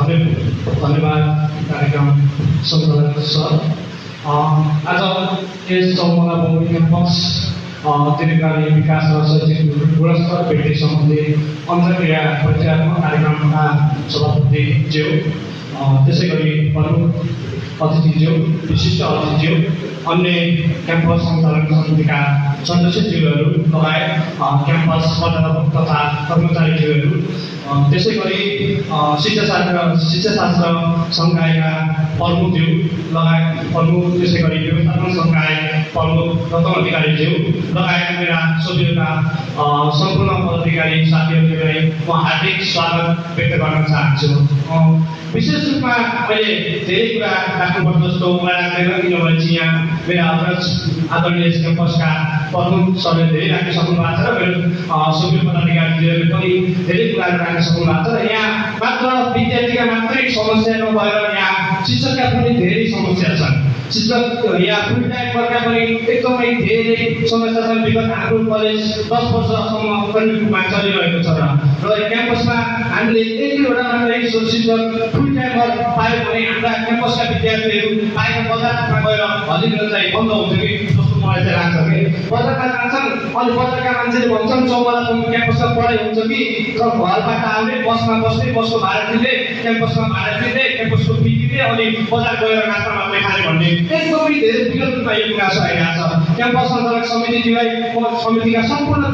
धन्यवाद कार्यक्रम सञ्चालक सर। आज यस चौमला बहुमुखी क्याम्पस दीर्घकालीन विकास र शैक्षिक गुणस्तर वृद्धि सम्बन्धी अन्तर्क्रिया परिचयात्मक कार्यक्रमका सभापति ज्यू, त्यसै गरी प्रमुख अतिथिज्यू, विशिष्ट अतिथिज्यू, अन्य क्याम्पस सञ्चालन समितिका सदस्यज्यूहरू लगायत क्याम्पस प्रबन्धक तथा कर्मचारीज्यूहरू, त्यसै गरी शिक्षाशास्त्र सङ्कायका प्रमुखज्यू लगायत प्रमुख, त्यसै गरी व्यवस्थापन सङ्काय प्रमुख रत्न अधिकारीज्यू लगायत मेरा सभ्यका सम्पूर्ण पदाधिकारी साथीहरूलाई म हार्दिक स्वागत व्यक्त गर्न चाहन्छु। विशेष रूपमा मैले धेरै कुरा राख्नुपर्छ जस्तो मलाई लाग्दैन, किनभने चाहिँ यहाँ मेरा अग्रज आदरणीय क्याम्पसका प्रमुख सरले धेरै राख्न सक्नु भएको छ र मेरो सभ्य पदाधिकारीहरूले पनि धेरै कुराहरू राख्न सक्नु भएको छ। यहाँ मात्र विद्यार्थीका मात्रै समस्या नभएर यहाँ शिक्षकका पनि धेरै समस्या छन्। शिक्षक यहाँ फुल टाइम वर्कका पनि एकदमै धेरै समस्या छन्। विगत हाम्रो कलेज 10 वर्षसम्म कन्टिन्यू रूपमा चलिरहेको छ र क्याम्पसमा हामीले एक-दुईवटा मात्रै शिक्षक फुल टाइम वर्क पायो भने हाम्रा क्याम्पसका विद्यार्थीहरू बाहिर बजारमा गएर हजिरा चाहिँ बन्द हुन्छ कि जस्तो मलाई चाहिँ लाग्छ कि बजारमा जान्छन् अनि बजारका मान्छेले भन्छन् चौमला क्याम्पसमा पढाइ हुन्छ कि घरबाट आउने बसमा बस्ने, बसको भाडा तिर्ने, क्याम्पसमा भाडा तिर्ने, क्याम्पसको फी तिर्ने अनि बजार गएर नास्ता मात्रै खाने भन्ने एकदमै धेरै विगत रूपमा यो कुरा आइरहेको छ। क्याम्पस सञ्चालक समितिलाई समितिका सम्पूर्ण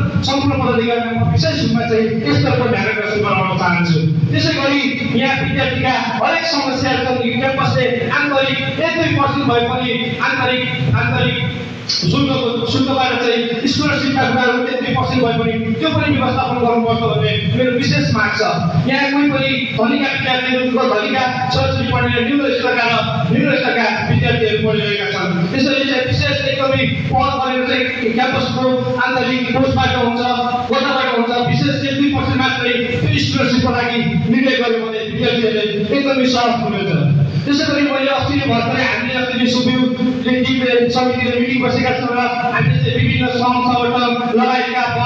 पदाधिकारीमा विशेष रूपमा चाहिँ यसतर्फ ध्यान आकर्षण गराउन चाहन्छु। त्यसै गरी यहाँ विद्यार्थीका हरेक समस्याहरू छन्। क्याम्पसले आन्तरिक 1-2% भए पनि आन्तरिक शुल्कबाट चाहिँ स्कलरसिपका कुराहरू 1-2% भए पनि त्यो पनि व्यवस्थापन गर्नुपर्छ भन्ने मेरो विशेष माग छ। यहाँ कोही पनि धनीका विद्यार्थीहरू धनीका छोराछोरी पढेर निम्न स्तरका विद्यार्थीहरू पढिरहेका छन्। त्यसैले चाहिँ विशेष एकदमै पहल गरेर चाहिँ क्याम्पसको आन्तरिक कोर्सबाट हुन्छ, कोटाबाट हुन्छ, विशेष 1-2% मात्रै त्यो स्कलरसिपको लागि निर्णय गर्यो भने विद्यार्थीहरूले एकदमै सहज हुनेछ। त्यसै गरी मैले अस्ति भर्खरै हामीले अस्ति सुब्युले समितिले मिटिङ बसेका छौँ र हामीले चाहिँ विभिन्न संस्थाबाट लगायतका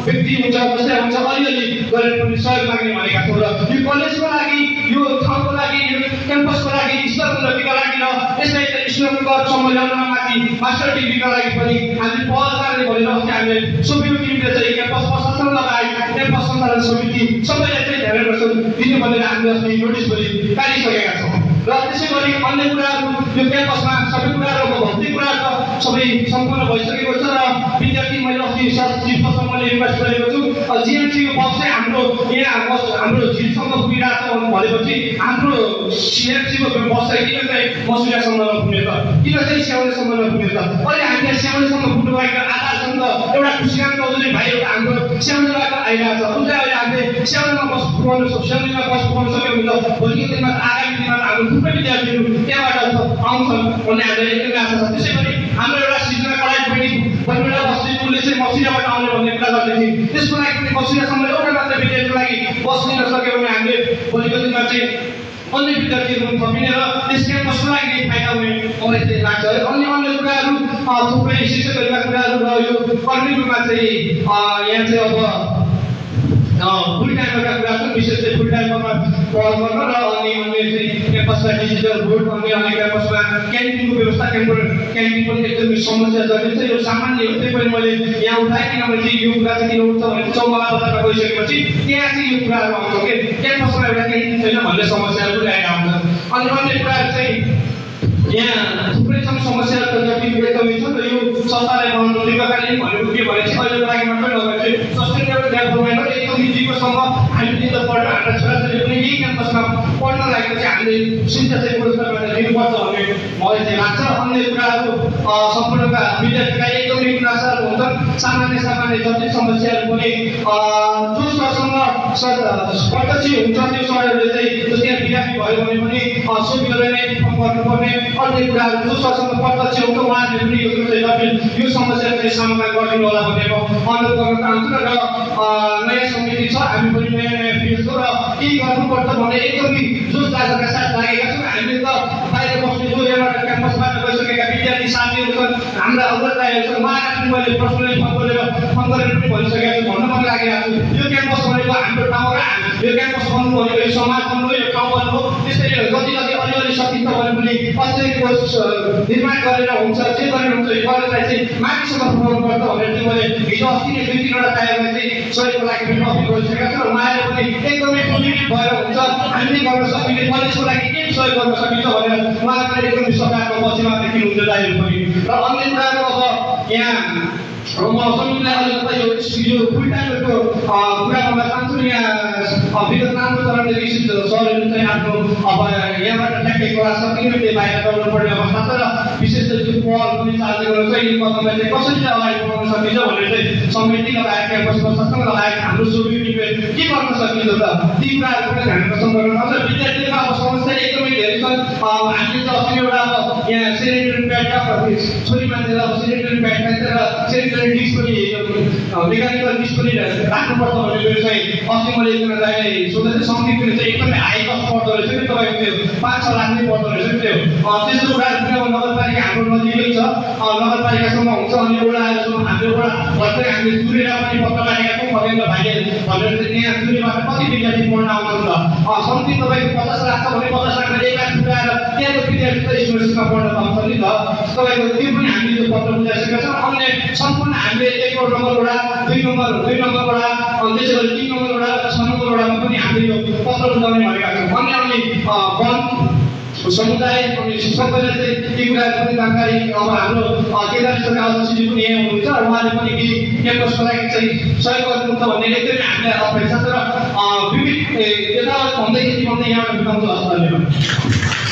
व्यक्ति हुन्छ, जस्तै हुन्छ अलिअलि गरेर पनि सहयोग माग्ने भनेका छौँ र यो कलेजको लागि, यो ठाउँको लागि, यो क्याम्पसको लागि, स्नातक उन्नतिका लागि र यसलाई चाहिँ स्नातकोत्तरसम्म ल्याउनमा माथि मास्टर डिग्रीका लागि पनि हामीले पहल गर्ने भनेर अस्ति हामीले सुब्यु टिमले चाहिँ क्याम्पस प्रशासन लगायत क्याम्पस सञ्चालन समिति सबैलाई चाहिँ ध्यान आकर्षण दिने भनेर हामीले अस्ति नोटिस पनि पारिसकेका छौँ। र त्यसै गरी अन्य कुराहरू यो क्याम्पसमा सबै कुराहरूको भौतिक कुराहरू त सबै सम्पूर्ण भइसकेको छ र विद्यार्थी मैले अस्ति चिफसँग रिक्वेस्ट गरेको छु जिएमसीको बस चाहिँ हाम्रो झिलसम्म पुगिरहेको छ भनेपछि हाम्रो सिएमसीको बस चाहिँ किन चाहिँ मसुरियासम्म नपुग्ने त, किन चाहिँ स्याउलेसम्म नपुग्ने त? अहिले हामीले स्याउलेसम्म पुग्नु भएको आधार छन् त। एउटा खुसियाम चौधरी भाइ एउटा हाम्रो स्याउलेबाट आइरहेको छ, उसलाई अहिले हामीले स्याउलेमा बस पुगाउनु सक्यो भने भोलिको दिनमा आगामी दिनमा हाम्रो थुप्रै विद्यार्थीहरू त्यहाँबाट आउँछन् भन्ने हामीलाई एकदमै आशा छ। त्यसै गरी हाम्रो एउटा सिजनल कलेज बनिएर बस्ने उसले चाहिँ मसिनाबाट आउने भन्ने कुरा गर्दै थियौँ। त्यसको लागि पनि मसिनासम्म एउटा मात्र विद्यार्थीको लागि बस लिन सक्यो भने हामीले भोलिको दिनमा चाहिँ अन्य विद्यार्थीहरू पनि थपिने र त्यस क्याम्पसको लागि फाइदा हुने मलाई चाहिँ लाग्छ। अन्य कुराहरू थुप्रै शिक्षकहरूका कुराहरू र यो कर्मी रूपमा चाहिँ यहाँ चाहिँ अब फुल टाइमका कुरा छ, विशेष चाहिँ फुल टाइममा पहल गर्न र अन्य चाहिँ क्याम्पसमा डिजिटल बोर्ड अन्य क्याम्पसमा क्यान्टिनको व्यवस्था, क्यान्टिन पनि एकदमै समस्या जटिल छ। यो सामान्य हो, त्यही पनि मैले यहाँ उठाएँ किनभने चाहिँ यो कुरा चाहिँ किन उठ्छ भने चौमला बजारमा गइसकेपछि त्यहाँ चाहिँ यो कुराहरू आउँछ कि क्याम्पसमा एउटा क्यान्टिन छैन भन्ने समस्याहरू पनि आएर आउँछन्। अनि अन्य कुराहरू चाहिँ यहाँ थुप्रै छन् समस्याहरू जटिल एकदमै छ र यो संस्थालाई बनाउनु दीर्घकालीन भनेको के भने चाहिँ अहिलेको लागि मात्रै नभएर चाहिँ सस्टेनेबल डेभलपमेन्ट एकदम जीवोसम्म हामीले त पढ्न हाम्रा छोराछोरी पनि यही क्याम्पसमा पढ्न लागेको चाहिँ हामीले शिक्षा चाहिँ पुरस्कार गरेर दिनुपर्छ भन्ने मलाई चाहिँ लाग्छ। अन्य कुराहरू सम्पूर्णका विद्यार्थीका एकदमै गुनासाहरू हुन्छन्, सामान्य जटिल समस्याहरू पनि जो सरसँग प्रत्यक्ष हुन्छ त्यो सरहरूले चाहिँ जस्तै विद्यार्थी भयो भने पनि सोभियोले नै इन्फर्म गर्नुपर्ने, अन्य कुराहरू जो सरसँग प्रत्यक्ष हुन्छ उहाँहरूले पनि यो जटिल यो समस्या चाहिँ समाधान गरिदिनु होला भन्ने म अनुरोध गर्न चाहन्छु। र नयाँ समिति छ, हामी पनि नयाँ फेज हो र केही गर्नुपर्छ भन्ने एकदमै जोस जागरका साथ लागेका छौँ। हामीले त बाहिर बस्ने जो यहाँबाट क्याम्पसबाट गइसकेका विद्यार्थी साथीहरू छन्, हाम्रा अग्रजहरू छन्, उहाँलाई पनि मैले पर्सनली फोन गरेर पनि भनिसकेको छु, भन्न पनि लागिरहेको छु। यो क्याम्पस भनेको हाम्रो ठाउँ र यो क्याम्पस बन्नु भनेको यो समाज बन्नु, यो ठाउँ बन्नु, पछिको निर्माण गरेर हुन्छ जे गरेर हुन्छ यो गरेरलाई चाहिँ माथिसम्म पुर्याउनु पर्छ भनेर चाहिँ मैले हिजो अस्ति नै 2-3वटा कार्यलाई चाहिँ सहयोगको लागि पनि अपिल गरिसकेका छौँ र उहाँले पनि एकदमै पोजिटिभ भएर हुन्छ हामीले गर्न सकिने कलेजको लागि के सहयोग गर्न सकिन्छ भनेर उहाँले पनि एकदमै सरकारको पक्षमा देखिनुहुन्छ दाइहरू पनि र अन्य कुराको अब यहाँ म समितिलाई अलिकति यो फुल टाइमको कुरा गर्न चाहन्छु यहाँ विगत राम्रो तरिकाले विशिष्ट सरहरू चाहिँ आफ्नो अब यहाँबाट ठ्याक्कै कुरा सकिने त्यो बाहिर गर्नुपर्ने अवस्था छ र विशेष गरी त्यो पहल पनि चाल्दै गर्नु चाहिँ यो कदमलाई चाहिँ कसरी चाहिँ अगाडि बढाउन सकिन्छ भनेर चाहिँ समिति लगायत क्याम्पस प्रशासन लगायत हाम्रो सोभिटी के गर्न सकिन्छ त ती कुराहरू पनि ध्यान आकर्षण गर्न सक्छ विद्यार्थीमा अब समस्या एकदमै धेरै छन् हामीले चाहिँ अस्ति एउटा अब यहाँ सेनिटरी प्याडका छोरी मान्छेलाई अब सेनिटरी प्याड खान्छ र सेनिटरी डिस पनि मेकानिकल डिस पनि राख्नुपर्छ भनेर चाहिँ अस्ति मैले एकजना दाइलाई सोध्दा चाहिँ समिति पनि चाहिँ एकदमै हाई कस्ट पर्दो रहेछ नि तपाईँको त्यो 5-6 लाख नै पर्दो रहेछ नि त्यो त्यस्तो कुराहरू पनि अब नगरपालिका हाम्रो नजिकै छ नगरपालिकासम्म हुन्छ अनि वडाहरूसम्म हाम्रो वडा भर्खर हामीले चुरेर पनि पत्र काटेका छौँ फलेन्द्र भाइले भनेर चाहिँ त्यहाँ चुरेबाट कति विद्यार्थी पढ्न आउँछन् त समिति तपाईँको 50 लाख छ भने 50 लाखमा 1 लाख रुपियाँ त्यहाँको विद्यार्थी त स्कलरसिपमा पढ्न पाउँछ नि त तपाईँको त्यो पनि हामीले त्यो पत्र बुझाइसकेका छौँ अन्य सम्पूर्ण हामीले 1 नम्बर वडा 2 नम्बर वडा अनि त्यसै गरी 3 नम्बर वडा 6 नम्बर वडामा पनि हामीले यो पत्र बुझाउने भनेका छौँ अन्य वन समुदाय अनि सबैले चाहिँ ती कुराहरू पनि जानकारी अब हाम्रो केदार सरकार अध्यक्षजी पनि यहाँ हुनुहुन्छ र उहाँले पनि केही क्याम्पसको लागि चाहिँ सहयोग गर्नुहुन्छ भन्ने एकदमै हामीलाई अपेक्षा छ र विविध यता भन्दै यहाँबाट बिताउँछ हस् धन्यवाद।